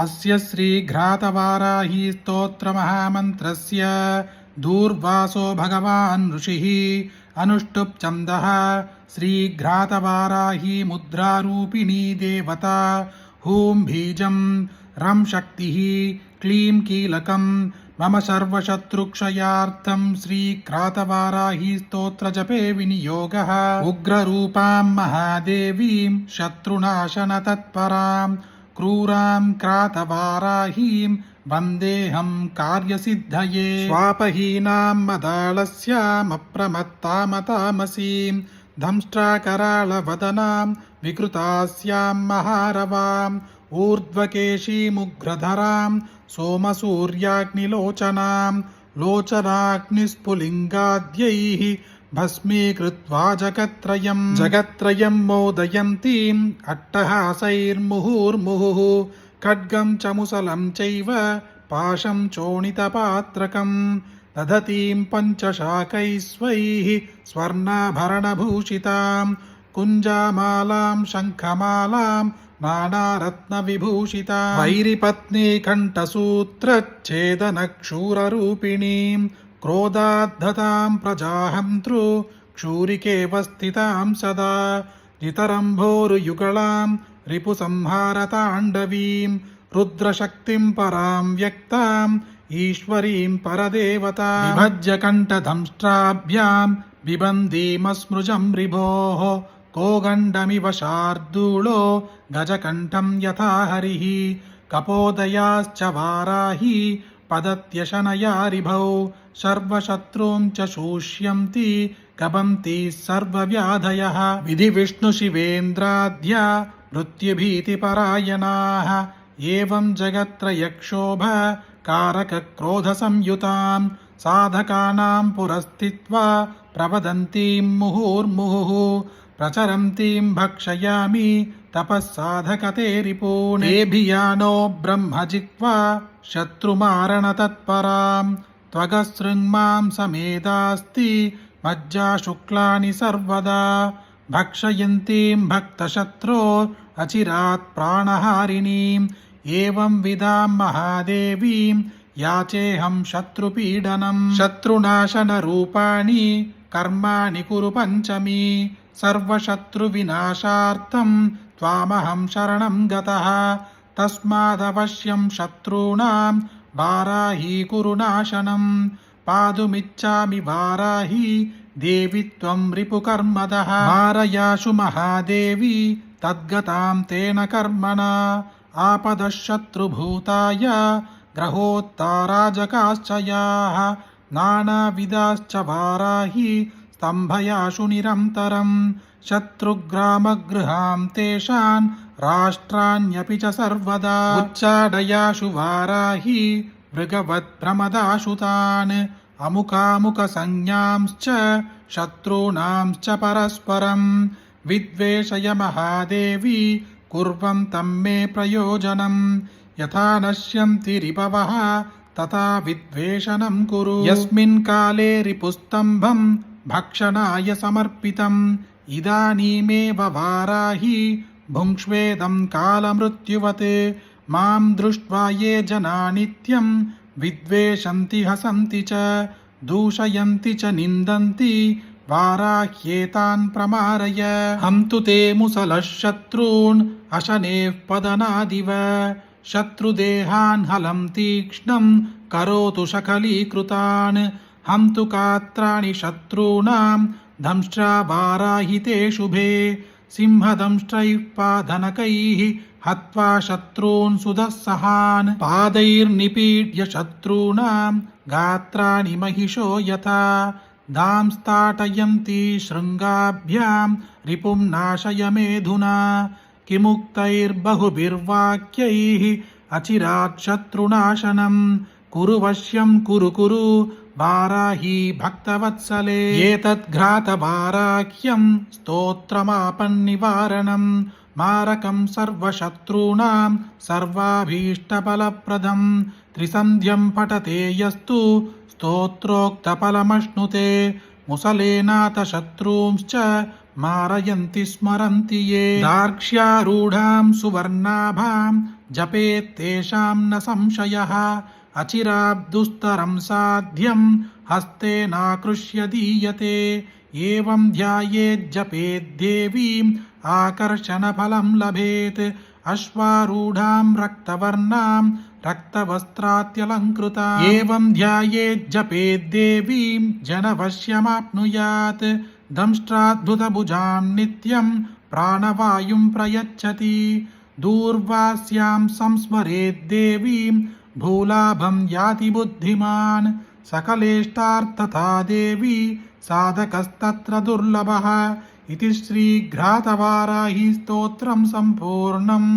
अस्य श्रीघ्रातवाराही स्तोत्रमहामन्त्रस्य दूर्वासो भगवान् ऋषिः अनुष्टुप् छन्दः श्रीघ्रातवाराही मुद्रारूपिणी देवता हूं बीजं रं शक्तिः क्लीं कीलकं मम सर्वशत्रुक्षयार्थं श्रीघ्रातवाराही स्तोत्रजपे विनियोगः। उग्ररूपां महादेवीं शत्रुनाशनतत्परां क्रूरां क्रातवाराहीं वन्देऽहं कार्यसिद्धये। स्वापहीनां मदालस्यामप्रमत्तामतामसीं दंष्ट्राकराळवदनां विकृतास्यां महारवाम् ऊर्ध्वकेशीमुग्रधरां सोमसूर्याग्निलोचनां लोचनाग्निस्फुलिङ्गाद्यैः भस्मीकृत्वा जगत्त्रयं मोदयन्तीम् अट्टहासैर्मुहुर्मुहुः खड्गं च मुसलं चैव पाशं चोणितपात्रकं दधतीं पञ्चशाकैस्वैः स्वर्णाभरणभूषितां कुञ्जामालां शङ्खमालां नानारत्नविभूषितां वैरिपत्नी कण्ठसूत्रच्छेदनक्षूररूपिणीं क्रोधाद्धतां प्रजाहन्तृ क्षूरिकेव स्थितां सदा जितरम्भोरुयुगलां रिपुसंहारताण्डवीं रुद्रशक्तिं परां व्यक्ताम् ईश्वरीं परदेवतां विभज्य कण्ठदंष्ट्राभ्यां बिबन्दीमस्मृजं रिभोः कोगण्डमिव शार्दूलो गजकण्ठं यथा हरिः कपोदयाश्च वाराही पदत्यशनया रिभौ सर्वशत्रून् च शोष्यन्ति कबन्ति सर्वव्याधयः विधिविष्णुशिवेन्द्राद्या मृत्युभीतिपरायणाः एवं जगत्त्रयक्षोभ कारकक्रोधसंयुतां साधकानां पुरस्थित्वा प्रवदन्तीं मुहुर्मुहुः प्रचरन्तीं भक्षयामि तपःसाधकते रिपून् एभियानो ब्रह्मजिह्वा शत्रुमारणतत्परां त्वगसृङ्मां समेदास्ति मज्जाशुक्लानि सर्वदा भक्षयन्तीं भक्तशत्रो अचिरात् प्राणहारिणीम् एवं विधां महादेवीं याचेऽहं शत्रुपीडनं शत्रुनाशनरूपाणि कर्माणि कुरु पञ्चमी सर्वशत्रुविनाशार्थं त्वामहं शरणं गतः तस्मादवश्यं शत्रूणां वाराही कुरु नाशनं पातुमिच्छामि वाराही देवि त्वं रिपुकर्मदः मारयाशु महादेवी तद्गतां तेन कर्मणा आपदः शत्रुभूताय ग्रहोत्ताराजकाश्च याः नानाविधाश्च वाराही स्तम्भयाशु निरन्तरं शत्रुग्रामगृहां तेषान् राष्ट्राण्यपि च सर्वदा उच्चाडयाशु वाराही मृगवद्भ्रमदाशु तान् अमुकामुकसंज्ञांश्च शत्रूणांश्च परस्परं विद्वेषय महादेवी कुर्वन्तं मे प्रयोजनं यथा नश्यन्ति रिपवः तथा विद्वेषणं कुरु यस्मिन् काले रिपुस्तम्भं भक्षणाय समर्पितम् इदानीमेव वाराही भुङ्क्ष्वेदं कालमृत्युवत् मां दृष्ट्वा ये जना नित्यं विद्वेषन्ति हसन्ति च दूषयन्ति च निन्दन्ति वाराह्येतान् प्रमारय हन्तु ते मुसलः शत्रून् अशनेः पदनादिव शत्रुदेहान् हलं तीक्ष्णं करोतु शकलीकृतान् हन्तु गात्राणि शत्रूणां दंष्ट्रा वाराहि ते शुभे सिंहदंष्ट्रैः पादनकैः हत्वा शत्रून् सुदस्सहान् पादैर्निपीड्य शत्रूणां गात्राणि महिषो यथा दांस्ताटयन्ति शृङ्गाभ्यां रिपुं नाशय मेधुना किमुक्तैर्बहुभिर्वाक्यैः अचिरात् शत्रुनाशनं कुरु वश्यं कुरु वाराही भक्तवत्सले एतद्घ्रातवाराह्यं स्तोत्रमापन्निवारणं मारकं सर्वशत्रूणां सर्वाभीष्टफलप्रदं त्रिसन्ध्यं पठते यस्तु स्तोत्रोक्तफलमश्नुते मुसलेनाथ शत्रूंश्च मारयन्ति स्मरन्ति ये दार्क्ष्यारूढां सुवर्णाभां जपेत्तेषां न संशयः अचिराब्दुस्तरं साध्यं हस्तेनाकृष्य दीयते एवं ध्यायेज्जपेद्देवीम् आकर्षणफलं लभेत् अश्वारूढां रक्तवर्णां रक्तवस्त्रात्यलङ्कृता एवं ध्यायेज्जपेद्देवीं जनवश्यमाप्नुयात् दंष्ट्राद्भुतभुजां नित्यं प्राणवायुं प्रयच्छति दूर्वास्यां संस्मरेद्देवीं भूलाभं याति बुद्धिमान् सकलेष्टार्थता देवी साधकस्तत्र दुर्लभः इति श्रीघ्रातवाराही स्तोत्रं सम्पूर्णम्।